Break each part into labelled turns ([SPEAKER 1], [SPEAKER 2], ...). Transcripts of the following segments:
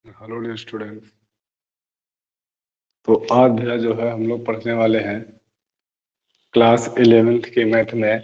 [SPEAKER 1] Hello dear students. तो आज भैया जो है हम लोग पढ़ने वाले हैं क्लास 11th के मैथ में।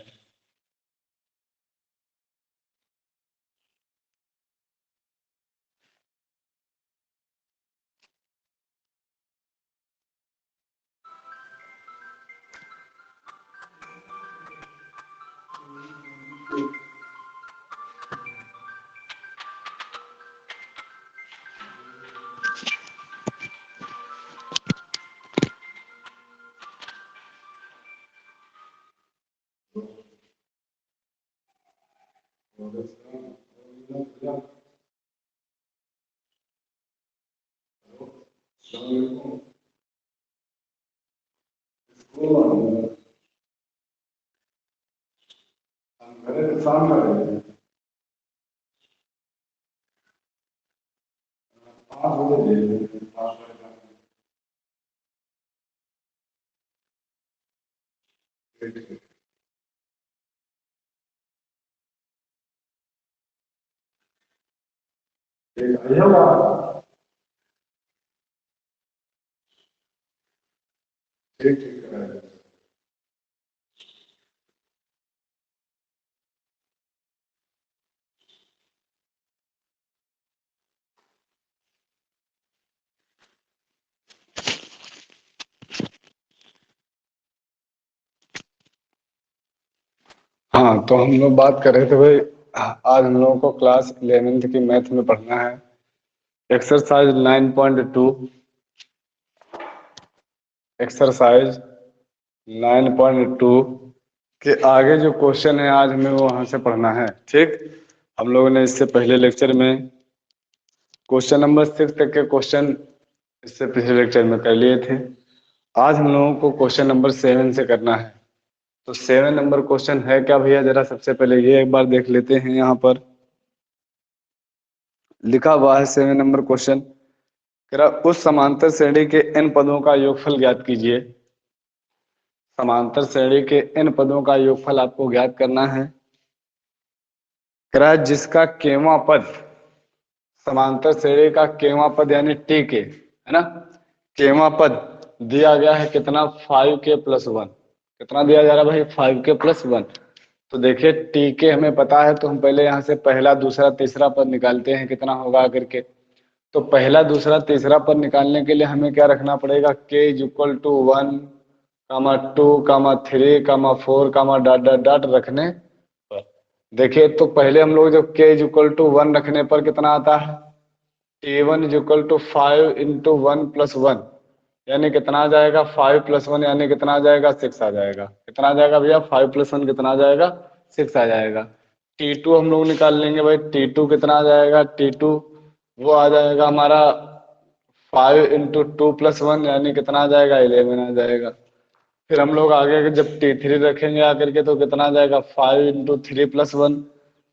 [SPEAKER 1] ठीक ठीक। हाँ, तो हम लोग बात कर रहे थे भाई। आज हम लोगों को क्लास 11th की मैथ में पढ़ना है एक्सरसाइज 9.2। एक्सरसाइज 9.2 के आगे जो क्वेश्चन है आज हमें वो वहां से पढ़ना है। ठीक, हम लोगों ने इससे पहले लेक्चर में क्वेश्चन नंबर 6 तक के क्वेश्चन इससे पिछले लेक्चर में कर लिए थे। आज हम लोगों को क्वेश्चन नंबर 7 से करना है। तो 7 नंबर क्वेश्चन है क्या भैया, जरा सबसे पहले ये एक बार देख लेते हैं। यहाँ पर लिखा हुआ है 7 नंबर क्वेश्चन, कह रहा उस समांतर श्रेणी के n पदों का योगफल ज्ञात कीजिए। समांतर श्रेणी के n पदों का योगफल आपको ज्ञात करना है। कह रहा है जिसका केवां पद, समांतर श्रेणी का केवां पद यानी टी के, है ना, केवां पद दिया गया है कितना, 5k+1। कितना दिया जा रहा है भाई, 5k+1। तो देखिए टी के हमें पता है, तो हम पहले यहाँ से पहला दूसरा तीसरा पद निकालते हैं कितना होगा करके। तो पहला दूसरा तीसरा पद निकालने के लिए हमें क्या रखना पड़ेगा, k = 1, 2, 3, 4, डॉट डॉट डॉट रखने पर। देखिए तो पहले हम लोग जब k = 1 रखने पर कितना आता है, T1 = 5 × 1 + 1 यानी कितना आ जाएगा, 5 + 1 यानी कितना आ जाएगा, 6 आ जाएगा। कितना आ जाएगा भैया, 5 + 1 कितना आ जाएगा, 6 आ जाएगा। T2 हम लोग निकाल लेंगे भाई, T2 कितना आ जाएगा, T2 वो आ जाएगा हमारा 5 × 2 + 1 यानी कितना आ जाएगा, 11 आ जाएगा। फिर हम लोग आगे के जब T3 रखेंगे आकर के तो कितना आ जाएगा, 5 × 3 + 1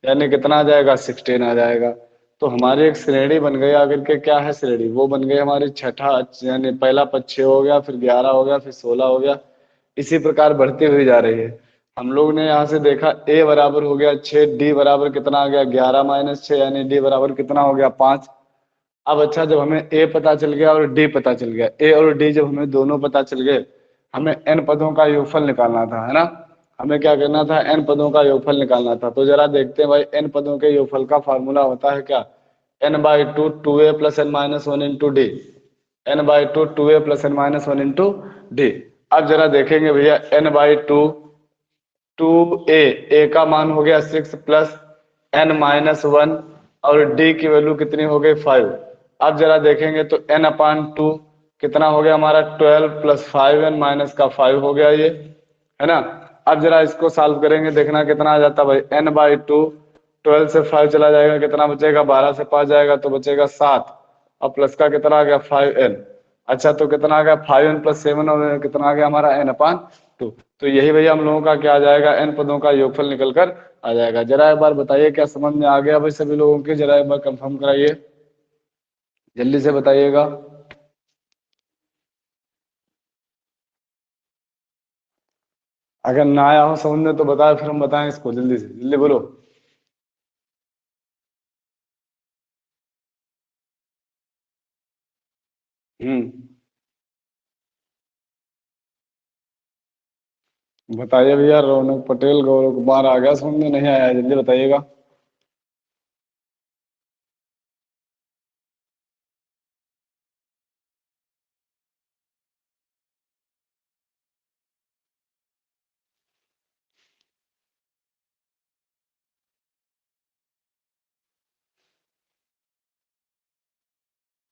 [SPEAKER 1] यानी कितना आ जाएगा, 16 आ जाएगा। तो हमारी एक श्रेणी बन गई आकर के, क्या है श्रेणी, वो बन गई हमारी छठा, यानी पहला पद 6 हो गया, फिर 11 हो गया, फिर 16 हो गया। इसी प्रकार बढ़ती हुई जा रही है। हम लोग ने यहाँ से देखा a बराबर हो गया 6, d बराबर कितना आ गया, 11 - 6 यानी d बराबर कितना हो गया, 5। अब अच्छा, जब हमें a पता चल गया और d पता चल गया, a और d जब हमें दोनों पता चल गए, हमें n पदों का योगफल निकालना था, है ना। हमें क्या करना था, n पदों का योगफल निकालना था। तो जरा देखते हैं भाई, n पदों के योगफल का फार्मूला होता है क्या, n/2 2a + n - 1 × d। n/2 2a + n - 1 × d। अब जरा देखेंगे भैया, n/2 2a, a का मान हो गया 6 + n - 1 और d की वैल्यू कितनी हो गई, 5। अब जरा देखेंगे तो n/2 कितना हो गया हमारा, 12 + 5n - 5 हो गया ये, है ना। अब जरा इसको सॉल्व करेंगे, देखना कितना आ जाता भाई, n/2 12 से 5 चला जाएगा, कितना बचेगा, 12 से 5 जाएगा तो बचेगा 7 और प्लस का कितना आ गया, 5n। अच्छा तो कितना आ गया, 5n + 7 और कितना आ गया हमारा, n/2। तो यही भैया हम लोगों का क्या आ जाएगा, n पदों का योगफल निकल कर आ जाएगा। जरा एक बार बताइए क्या समझ में आ गया भाई सभी लोगों के, जरा एक बार कंफर्म कराइए, जल्दी से बताइएगा। अगर ना आया हो समझ में तो बताए, फिर हम बताएं इसको, जल्दी से जल्दी बोलो। बताइए भैया। रौनक पटेल, गौरव कुमार आ गया, समझ में नहीं आया, जल्दी बताइएगा।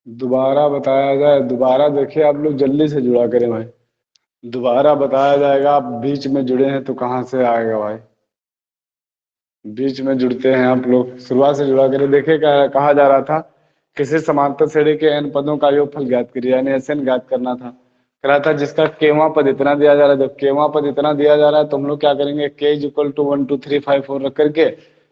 [SPEAKER 1] दोबारा बताया जाए, दोबारा देखिए, आप लोग जल्दी से जुड़ा करें भाई। दोबारा बताया जाएगा, आप बीच में जुड़े हैं तो कहाँ से आएगा भाई। बीच में जुड़ते हैं आप लोग, शुरुआत से जुड़ा करें। देखिए क्या कहा जा रहा था, किसी समांतर श्रेणी के n पदों का योगफल ज्ञात करिए, यानी SN ज्ञात करना था। कह रहा था जिसका केवां पद इतना दिया जा रहा है, जब केवां पद इतना दिया जा रहा है तो हम लोग क्या करेंगे, k इज इक्वल टू 1 2 3 5 4 रख करके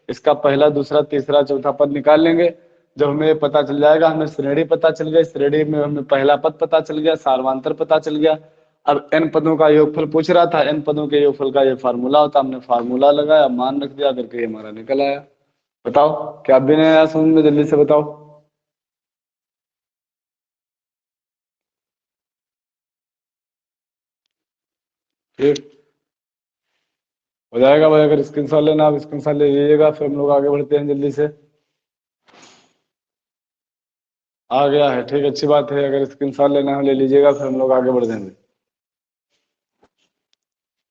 [SPEAKER 1] इसका पहला दूसरा तीसरा चौथा पद निकाल लेंगे। जब हमें ये पता चल जाएगा, हमें श्रेणी पता चल गई, श्रेणी में हमें पहला पद पता चल गया, सार्वंतर पता चल गया। अब n पदों का योगफल पूछ रहा था, n पदों के योगफल का ये फार्मूला होता, हमने फार्मूला लगाया, मान रख दिया करके ये हमारा निकल आया। बताओ क्या भी नहीं आया समझ में, जल्दी से बताओ। ठीक हो जाएगा भाई। अगर स्क्रीनशॉट लेना, आप स्क्रीनशॉट ले लीजिएगा, फिर हम लोग आगे बढ़ते हैं जल्दी से। आ गया है, ठीक, अच्छी बात है। अगर स्क्रीनशॉट लेना है ले लीजिएगा, फिर हम लोग आगे बढ़ जाएंगे।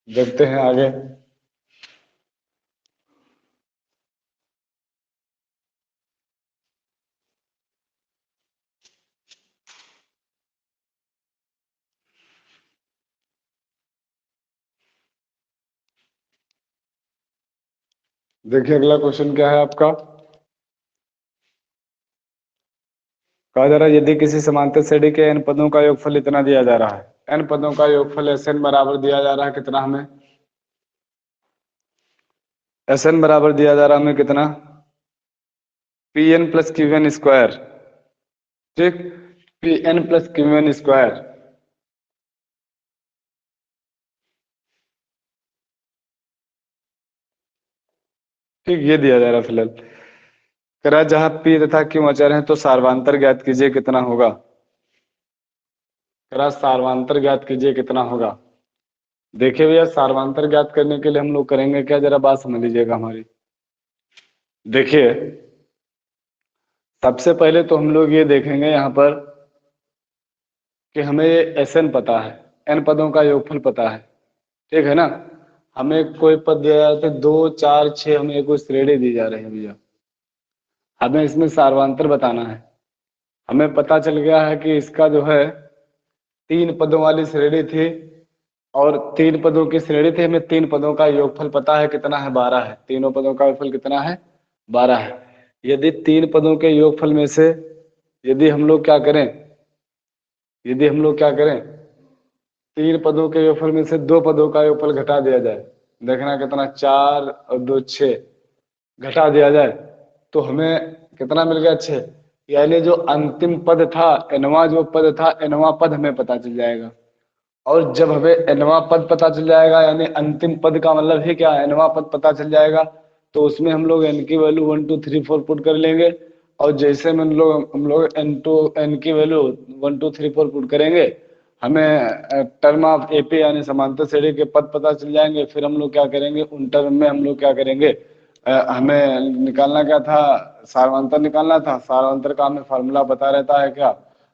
[SPEAKER 1] देखते हैं आगे। देखिए अगला क्वेश्चन क्या है आपका। कहा जा रहा है यदि किसी समांतर श्रेणी के n पदों का योगफल इतना दिया जा रहा है, n पदों का योगफल Sn बराबर दिया जा रहा है कितना, हमें Sn बराबर दिया जा रहा है हमें कितना, Pn प्लस Qn स्क्वायर। ठीक, Pn प्लस Qn स्क्वायर। ठीक, ये दिया जा रहा है फिलहाल। करा जहां P तथा Q अचर हैं तो सार्वंतर ज्ञात कीजिए कितना होगा। करा सार्वंतर ज्ञात कीजिए कितना होगा। देखिए भैया, सार्वंतर ज्ञात करने के लिए हम लोग करेंगे क्या, जरा बात समझ लीजिएगा हमारी। देखिए सबसे पहले तो हम लोग ये देखेंगे यहाँ पर कि हमें Sn पता है, n पदों का योगफल पता है, ठीक है ना। हमें कोई पद दिया जाता है 2 4 6, हमें कोई श्रेणी दी जा रही है भैया, हमें इसमें सार्वंतर बताना है। हमें पता चल गया है कि इसका जो है 3 पदों वाली श्रेणी थी, और 3 पदों की श्रेणी थी, हमें 3 पदों का योगफल पता है कितना है, 12 है। तीनों पदों का योगफल कितना है, 12 है। यदि 3 पदों के योगफल में से यदि हम लोग क्या करें, यदि हम लोग क्या करें, 3 पदों के योगफल में से 2 पदों का योगफल घटा दिया जाए, देखना कितना, 4 और 2 6, घटा दिया जाए तो हमें कितना मिल गया, 6। यानी जो अंतिम पद था, nवां जो पद था, nवां पद हमें पता चल जाएगा। और जब हमें nवां पद पता चल जाएगा, यानी अंतिम पद का मतलब है क्या, nवां पद पता चल जाएगा, तो उसमें हम लोग n की वैल्यू 1 2 3 4 पुट कर लेंगे। और जैसे में हम लोग n की वैल्यू 1 2 3 4 पुट करेंगे, हमें टर्म ऑफ एपी यानी समांतर श्रेणी के पद पता चल जाएंगे। फिर हम लोग क्या करेंगे, उन टर्म में हम लोग क्या करेंगे, हमें निकालना क्या था, सार्वंतर निकालना था। सार्वंतर का हमें फार्मूला पता रहता है क्या,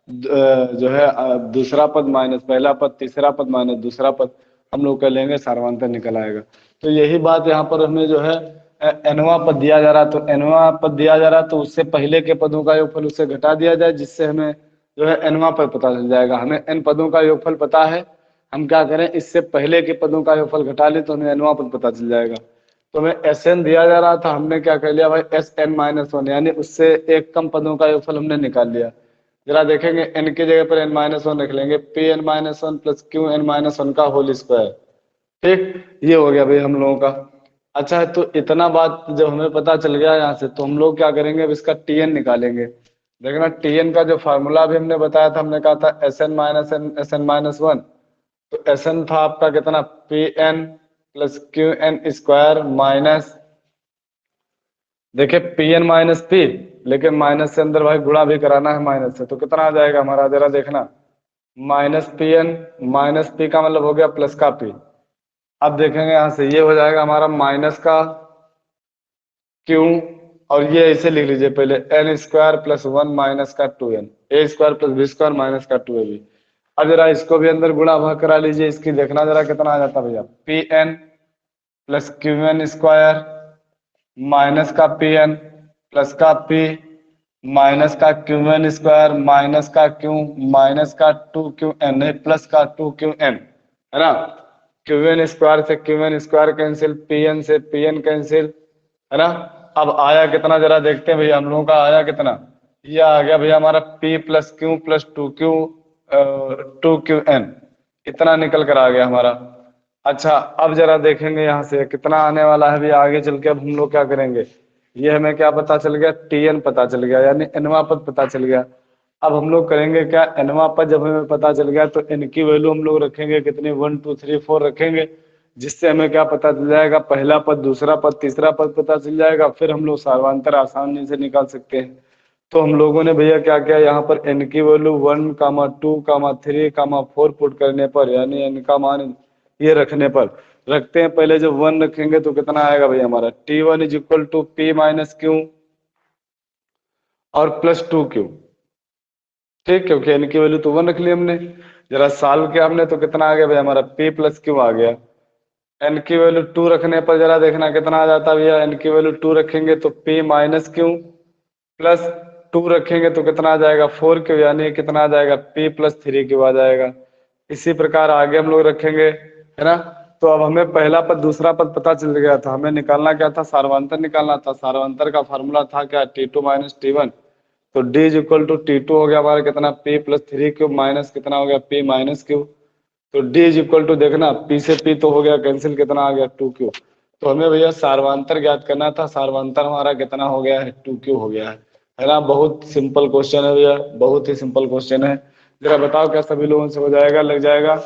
[SPEAKER 1] जो है दूसरा पद माइनस पहला पद, तीसरा पद माइनस दूसरा पद, हम लोग कर लेंगे, सार्वंतर निकल आएगा। तो यही बात यहाँ पर हमें जो है nवां पद दिया जा रहा, तो nवां पद दिया जा रहा तो उससे पहले के पदों का योगफल उससे घटा दिया जाए, जिससे हमें जो है nवां पद पता चल जाएगा। हमें n पदों का योगफल पता है, हम क्या करें, इससे पहले के पदों का योगफल घटा ले तो हमें nवां पद पता चल जाएगा। तो हमें Sn दिया जा रहा था, हमने क्या कर लिया भाई, Sn-1, यानी उससे एक कम पदों का योगफल हमने निकाल लिया। जरा देखेंगे, n की जगह पर n-1 रख लेंगे, Pn-1 प्लस Qn-1 का होल स्क्वायर। ठीक, ये हो गया भाई हम लोगों का। अच्छा है, तो इतना बात जब हमें पता चल गया यहाँ से, तो हम लोग क्या करेंगे, अब इसका Tn निकालेंगे। देखना Tn का जो फार्मूला भी हमने बताया था, हमने कहा था Sn-1, तो Sn था आपका कितना, Pn plus Qn square minus, देखिए Pn माइनस P, लेकिन माइनस से अंदर भाई गुणा भी कराना है माइनस से, तो कितना आ जाएगा हमारा, जरा देखना, minus P N, minus P का मतलब हो गया प्लस का पी। अब देखेंगे यहां से ये हो जाएगा हमारा माइनस का क्यू, और ये ऐसे लिख लीजिए पहले N square plus one minus का two N, A square plus B square minus का टू ए बी। अब जरा इसको भी अंदर गुणा भाग करा लीजिए, इसकी देखना जरा कितना आ जाता भैया, P N plus Q N square minus का पी एन प्लस का पी माइनस का क्यू एन स्क्वायर माइनस का क्यू माइनस का टू क्यू एन है प्लस का टू क्यू एन, है ना। क्यू एन स्क्वायर से Q N square cancel, P N से पी एन कैंसिल, है ना। अब आया कितना जरा देखते हैं भैया हम लोगों का आया कितना, ये आ गया भैया हमारा P plus Q plus two Q N, इतना निकल कर आ गया हमारा। अच्छा अब जरा देखेंगे यहाँ से कितना आने वाला है भैया आगे चल के। अब हम लोग क्या करेंगे, ये हमें क्या पता चल गया, टी एन पता चल गया, यानी एनवा पद पता चल गया। अब हम लोग करेंगे क्या, एनवा पद जब हमें पता चल गया तो एन की वैल्यू हम लोग रखेंगे कितनी, 1 2 3 4 रखेंगे, जिससे हमें क्या पता चल जाएगा, पहला पद दूसरा पद तीसरा पद पता चल जाएगा, फिर हम लोग सार्वंतर आसानी से निकाल सकते हैं। तो हम लोगों ने भैया क्या किया, यहाँ पर एन की वैल्यू 1 कामा 2 कामा 3 कामा 4 पुट करने पर, यानी एन का मान ये रखने पर रखते हैं। पहले जब 1 रखेंगे तो कितना आएगा भैया हमारा, T one is equal to P minus Q और प्लस टू क्यू, ठीक, क्योंकि एन की वैल्यू तो 1 रख ली हमने। जरा सॉल्व किया हमने तो कितना आ गया भैया हमारा, पी प्लस क्यू आ गया। एन की वैल्यू 2 रखने पर जरा देखना कितना आ जाता है भैया, एन की वैल्यू 2 रखेंगे तो पी माइनस क्यू प्लस 2 रखेंगे तो कितना आ जाएगा 4 क्यू, यानी कितना आ जाएगा पी प्लस 3 क्यू आ जाएगा। इसी प्रकार आगे हम लोग रखेंगे, है ना। तो अब हमें पहला पद दूसरा पद पता चल गया था, हमें निकालना क्या था, सार्वंतर निकालना था। सार्वंतर का फार्मूला था क्या, T two minus T one. तो D is equal to T two हो गया हमारा कितना, पी प्लस 3 क्यूब माइनस कितना हो गया, पी माइनस क्यू। तो डी इज इक्वल टू देखना, पी से पी तो हो गया कैंसिल, कितना आ गया 2 क्यू। तो हमें भैया सार्वंतर ज्ञात करना था, सार्वंतर हमारा कितना हो गया है, 2 क्यू हो गया है ना। बहुत सिंपल क्वेश्चन है भैया, बहुत ही सिंपल क्वेश्चन है। जरा बताओ क्या सभी लोगों से हो जाएगा, लग जाएगा,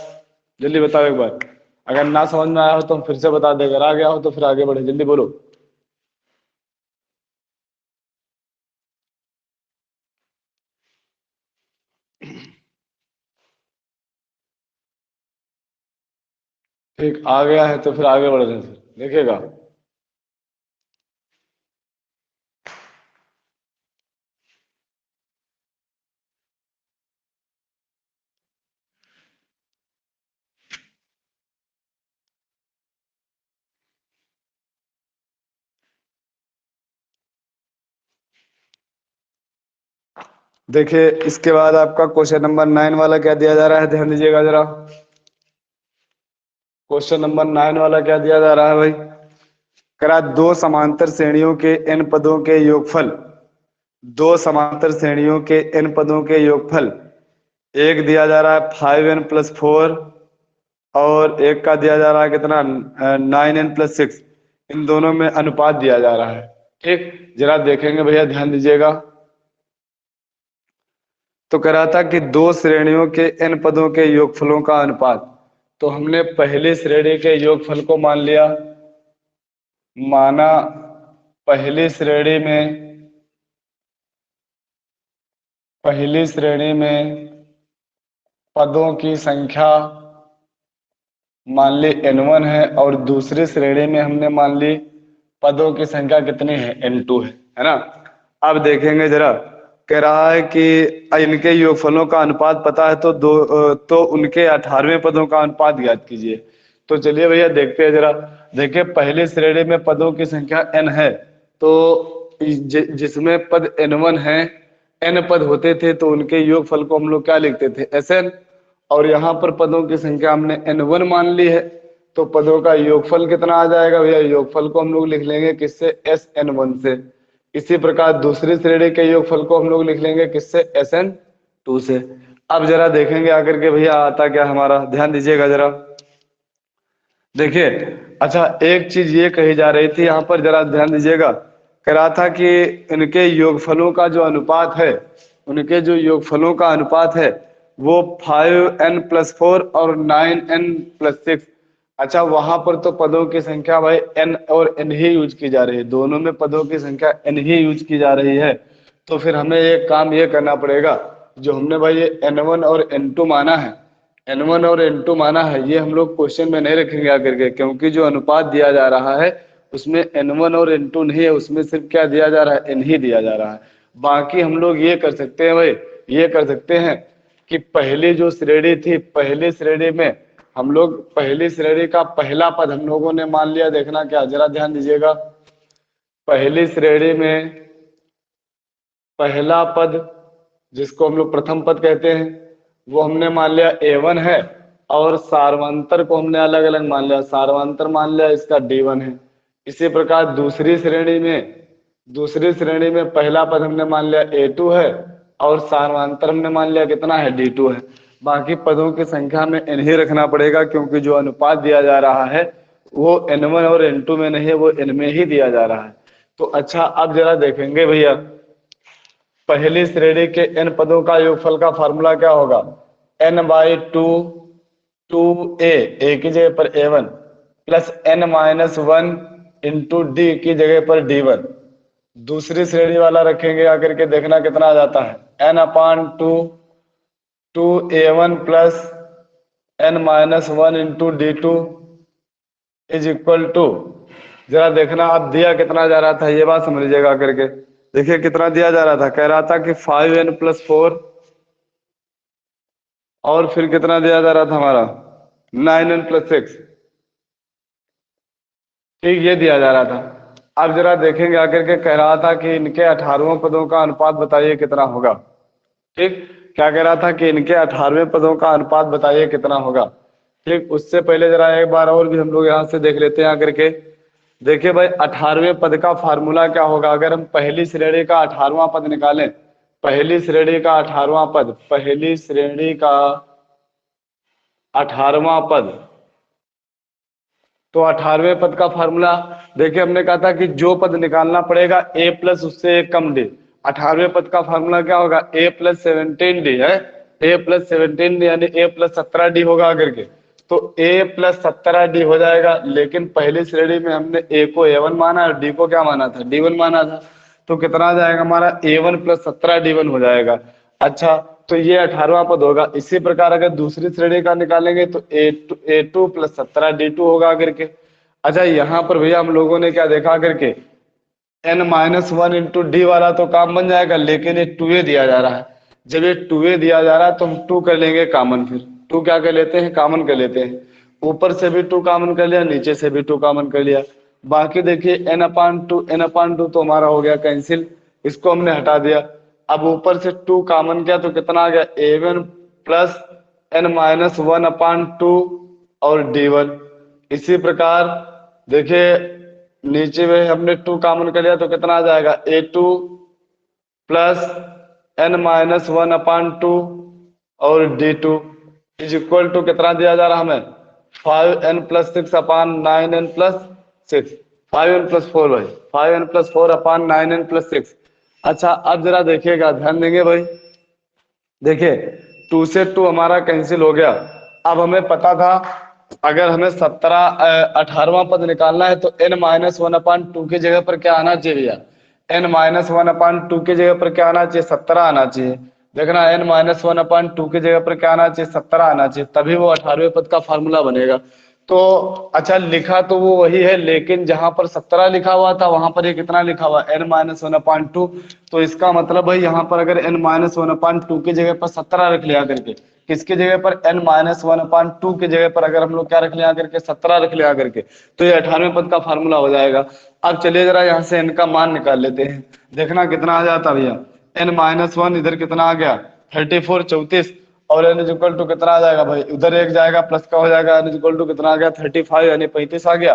[SPEAKER 1] जल्दी बताओ एक बार। अगर ना समझ में आया हो तो हम फिर से बता दें, अगर आ गया हो तो फिर आगे बढ़े, जल्दी बोलो। ठीक, आ गया है तो फिर आगे बढ़ रहे हैं, फिर देखिएगा। देखिए इसके बाद आपका क्वेश्चन नंबर 9 वाला क्या दिया जा रहा है, ध्यान दीजिएगा जरा। क्वेश्चन नंबर 9 वाला क्या दिया जा रहा है भाई, करा दो समांतर श्रेणियों के n पदों के योगफल, दो समांतर श्रेणियों के n पदों के योगफल, एक दिया जा रहा है 5n प्लस 4 और एक का दिया जा रहा है कितना 9n प्लस 6, इन दोनों में अनुपात दिया जा रहा है। ठीक, जरा देखेंगे भैया ध्यान दीजिएगा। तो कह रहा था कि दो श्रेणियों के n पदों के योगफलों का अनुपात, तो हमने पहली श्रेणी के योगफल को मान लिया, माना पहली श्रेणी में पदों की संख्या मान ली n1 है और दूसरी श्रेणी में हमने मान ली पदों की संख्या कितनी है, n2 है ना। अब देखेंगे जरा, कह रहा है कि इनके योगफलों का अनुपात पता है तो उनके 18वें पदों का अनुपात ज्ञात कीजिए। तो चलिए भैया देखते हैं जरा। देखिए पहली श्रेणी में पदों की संख्या n है, तो जिसमें पद n1 है, n पद होते थे तो उनके योगफल को हम लोग क्या लिखते थे, Sn। और यहाँ पर पदों की संख्या हमने n1 मान ली है, तो पदों का योगफल कितना आ जाएगा भैया, योगफल को हम लोग लिख लेंगे किससे, Sn1 से। इसी प्रकार दूसरी श्रेणी के योगफल को हम लोग लिख लेंगे किससे, Sn2 से। अब जरा देखेंगे आकर के भैया आता क्या हमारा, ध्यान दीजिएगा जरा। देखिए अच्छा एक चीज ये कही जा रही थी यहाँ पर, जरा ध्यान दीजिएगा। कह रहा था कि इनके योगफलों का जो अनुपात है, उनके जो योगफलों का अनुपात है वो 5n प्लस 4 और 9n प्लस 6। अच्छा वहां पर तो पदों की संख्या भाई n और n ही यूज की जा रही है, दोनों में पदों की संख्या n ही यूज की जा रही है। तो फिर हमें एक काम ये करना पड़ेगा, जो हमने भाई ये N1 और N2 माना है, N1 और N2 माना है, ये हम लोग क्वेश्चन में नहीं रखेंगे आकर के, क्योंकि जो अनुपात दिया जा रहा है उसमें N1 और N2 नहीं है, उसमें सिर्फ क्या दिया जा रहा है, N ही दिया जा रहा है। बाकी हम लोग ये कर सकते हैं भाई, ये कर सकते हैं कि पहली जो श्रेणी थी, पहली श्रेणी में हम लोग पहली श्रेणी का पहला पद हम लोगों ने मान लिया। देखना क्या, जरा ध्यान दीजिएगा, पहली श्रेणी में पहला पद जिसको हम लोग प्रथम पद कहते हैं वो हमने मान लिया A1 है, और सार्वंतर को हमने अलग अलग मान लिया, सार्वंतर मान लिया इसका D1 है। इसी प्रकार दूसरी श्रेणी में पहला पद हमने मान लिया A2 है, और सार्वंतर हमने मान लिया कितना है, D2 है। बाकी पदों की संख्या में N ही रखना पड़ेगा, क्योंकि जो अनुपात दिया जा रहा है वो N1 और N2 में नहीं है, वो N में ही दिया जा रहा है। तो अच्छा, अब जरा देखेंगे भैया, पहली श्रेणी के n पदों का योगफल का फार्मूला क्या होगा, n/2 2a, a की जगह पर A1 plus n-1 into D की जगह पर D1। दूसरी श्रेणी वाला रखेंगे आकर के, देखना कितना आ जाता है, n/2 2a1 plus n-1 into D2 is equal to, जरा देखना अब दिया कितना जा रहा था, ये बात समझ लीजिएगा करके। देखिए कितना दिया जा रहा था, कह रहा था कि 5n+4, और फिर कितना दिया जा रहा था हमारा 9n+6, ठीक, ये दिया जा रहा था। अब जरा देखेंगे आकर के, कह रहा था कि इनके 18वें पदों का अनुपात बताइए कितना होगा। ठीक, क्या कह रहा था कि इनके 18वें पदों का अनुपात बताइए कितना होगा। ठीक, उससे पहले जरा एक बार और भी हम लोग यहाँ से देख लेते हैं आकर के। देखिए भाई, 18वें पद का फार्मूला क्या होगा, अगर हम पहली श्रेणी का 18वां पद निकालें, पहली श्रेणी का 18वां पद, पहली श्रेणी का 18वां पद, तो 18वें पद का फार्मूला, देखिए हमने कहा था कि जो पद निकालना पड़ेगा a प्लस उससे एक कम d। 18वें पद का फार्मूला क्या होगा, a प्लस 17d है, a प्लस 17d यानी a प्लस 17d होगा अगर के, तो a प्लस 17d हो जाएगा। लेकिन पहली श्रेणी में हमने a को A1 माना और d को क्या माना था, D1 माना था, तो कितना आ जाएगा हमारा A1 प्लस 17D1 हो जाएगा। अच्छा, तो ये 18वां पद होगा। इसी प्रकार अगर दूसरी श्रेणी का निकालेंगे तो A2 प्लस 17D2 होगा करके। अच्छा, यहाँ पर भैया हम लोगों ने क्या देखा करके, n-1 इंटू डी वाला तो काम बन जाएगा, लेकिन ये 2a दिया जा रहा है। जब ये 2a दिया जा रहा है तो हम 2 कर लेंगे कॉमन, फिर 2 क्या कर लेते हैं, कॉमन कर लेते हैं। ऊपर से भी 2 कॉमन कर लिया, नीचे से भी 2 कॉमन कर लिया। बाकी देखिए n/2 तो हमारा हो गया कैंसिल, इसको हमने हटा दिया। अब ऊपर से 2 कॉमन किया तो कितना आ गया, A1 प्लस n-1/2 और D1। इसी प्रकार देखिए नीचे में हमने 2 कॉमन कर लिया तो कितना आ जाएगा, A2 प्लस n-1/2 और D2 इज इक्वल टू कितना दिया जा रहा हमें, 5n+6/9n+6, 5n+4 भाई, 5n+4/9n+6। अच्छा, अब जरा देखिएगा, ध्यान देंगे भाई। देखिए 2 से 2 हमारा कैंसिल हो गया। अब हमें पता था अगर हमें 18वां पद निकालना है तो n-1/2 की जगह पर क्या आना चाहिए भैया, n-1/2 की जगह पर क्या आना चाहिए, 17 आना चाहिए। देखना n-1/2 की जगह पर क्या आना चाहिए, 17 आना चाहिए, तभी वो 18वें पद का फार्मूला बनेगा। तो अच्छा, लिखा तो वो वही है, लेकिन जहां पर 17 लिखा हुआ था वहां पर ये कितना लिखा हुआ, n-1/2। तो इसका मतलब भाई यहाँ पर अगर n-1/2 की जगह पर 17 रख लिया करके, किसकी जगह पर, n-1/2 की जगह पर अगर हम लोग क्या रख लिया करके, 17 रख लिया करके, तो ये 18वें पद का फार्मूला हो जाएगा। अब चलिए जरा यहाँ से n का मान निकाल लेते हैं। देखना कितना आ जाता भैया, n-1 इधर कितना आ गया, 34 34, और n इज इक्वल टू कितना आ जाएगा भाई, उधर एक जाएगा प्लस का हो जाएगा, n इज इक्वल टू कितना आ गया, 35 यानी 35 आ गया।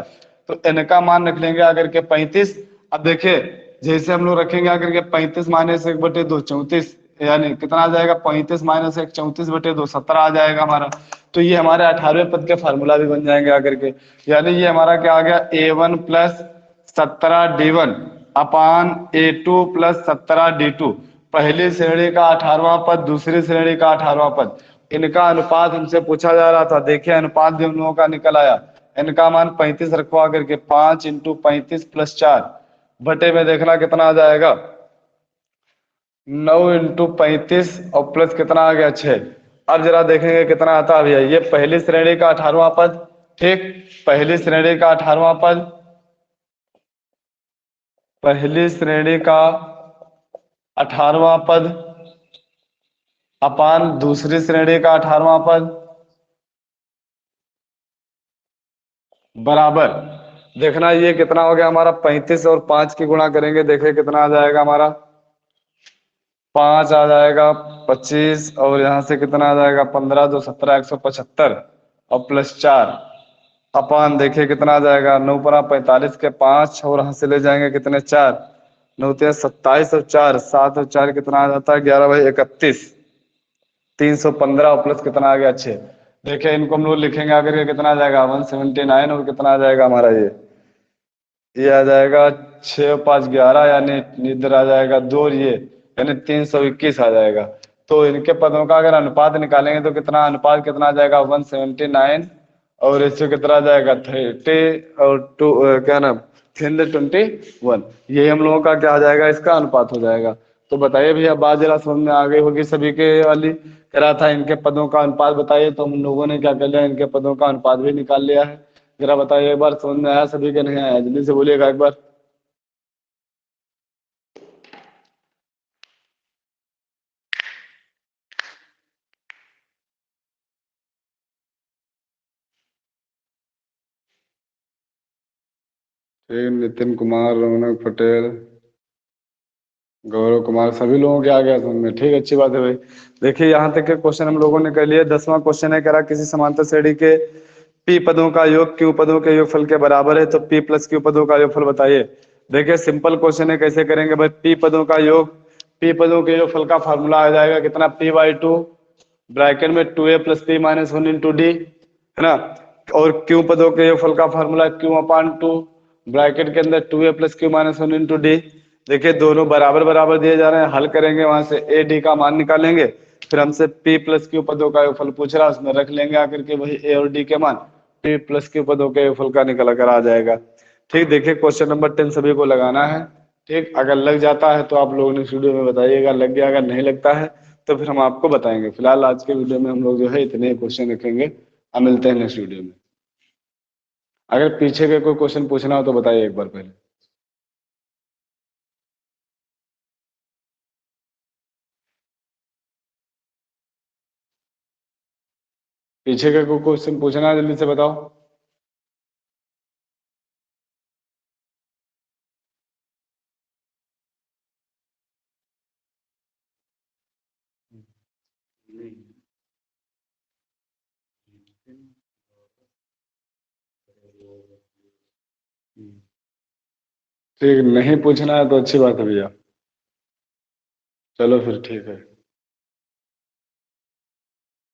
[SPEAKER 1] तो n का मान रख लेंगे आकर के 35। अब देखिए जैसे हम लोग रखेंगे आकर के 35 माइनस 1/2 34, यानी कितना आ जाएगा, 35 माइनस 1 34/2 17 आ जाएगा हमारा। तो ये हमारे 18वें पद के फार्मूला भी बन जाएंगे आकर के, यानी ये हमारा क्या आ गया, A1 प्लस 17D1 अपान A2 प्लस 17D2। पहली श्रेणी का 18वां पद, दूसरी श्रेणी का 18वां पद, इनका अनुपात हमसे पूछा जा रहा था। देखिए अनुपात भी हम लोगों का निकल आया, इनका मान 35 रखवा करके 5 × 35 + 4 बटे में देखना कितना आ जाएगा, 9 × 35 और प्लस कितना आ गया 6। अब जरा देखेंगे कितना आता है भैया। ये पहली श्रेणी का 18वां पद, ठीक, पहली श्रेणी का 18वां पद, पहली श्रेणी का 18वां पद अपान दूसरी श्रेणी का 18वां पद बराबर, देखना ये कितना हो गया हमारा, 35 और 5 की गुणा करेंगे, देखिए कितना आ जाएगा हमारा, 5 आ जाएगा, 25 और यहाँ से कितना आ जाएगा 15, 2 17, 175 और प्लस 4 अपान देखिए कितना आ जाएगा, 9×45 के 5 और यहाँ से ले जाएंगे कितने 4, 9×27 और 4, 7 और 4 कितना आ जाता है 11/31, 315 और प्लस कितना आ गया 6। देखिए इनको हम लोग लिखेंगे आकर के कितना आ जाएगा 179 और कितना आ जाएगा हमारा ये आ जाएगा 6×5 = 11, यानी इधर आ जाएगा 2 और ये यानी 321 आ जाएगा। तो इनके पदों का अगर अनुपात निकालेंगे तो कितना अनुपात कितना आ जाएगा 179 और इससे कितना आ जाएगा 30 और 2 क्या नाम 321, ये हम लोगों का क्या आ जाएगा इसका अनुपात हो जाएगा। तो बताइए भैया बात जरा समझ में आ गई होगी सभी के वाली, कह रहा था इनके पदों का अनुपात बताइए, तो हम लोगों ने क्या कर लिया इनके पदों का अनुपात भी निकाल लिया है। जरा बताइए एक बार समझ में आया सभी के नहीं आया, जल्दी से बोलिएगा एक बार। ठीक, नितिन कुमार, रौनक पटेल, गौरव कुमार, सभी लोगों के आ गया समझ में, ठीक, अच्छी बात है भाई। देखिए यहाँ तक के क्वेश्चन हम लोगों ने कर लिए। 10वां क्वेश्चन है, कह रहा किसी समांतर श्रेणी के पी पदों का योग क्यू पदों के योगफल के बराबर है, तो पी प्लस क्यू पदों का योगफल बताइए। देखिए सिंपल क्वेश्चन है, कैसे करेंगे भाई, पी पदों का योग, पी पदों के योगफल का फार्मूला आ जाएगा कितना, p/2 ब्रैकेट में 2a + p - 1 × d, है ना, और क्यू पदों के योगफल का फार्मूला q/2 ब्रैकेट के अंदर 2a + q - 1 × d। देखिए दोनों बराबर बराबर दिए जा रहे हैं, हल करेंगे, वहां से ए डी का मान निकालेंगे, फिर हमसे p + q पदों का योगफल पूछ रहा है, उसमें रख लेंगे आकर के वही ए और डी के मान, p + q पदों के योगफल का निकल कर आ जाएगा। ठीक, देखिए क्वेश्चन नंबर 10 सभी को लगाना है। ठीक, अगर लग जाता है तो आप लोगों ने वीडियो में बताइएगा, लग गया, अगर नहीं लगता है तो फिर हम आपको बताएंगे। फिलहाल आज के वीडियो में हम लोग जो है इतने ही क्वेश्चन रखेंगे। अब मिलते हैं नेक्स्ट वीडियो में। अगर पीछे के कोई क्वेश्चन पूछना हो तो बताइए एक बार पहले। पीछे के कोई क्वेश्चन पूछना है जल्दी से बताओ। ठीक, नहीं पूछना है तो अच्छी बात है भैया, चलो फिर ठीक है।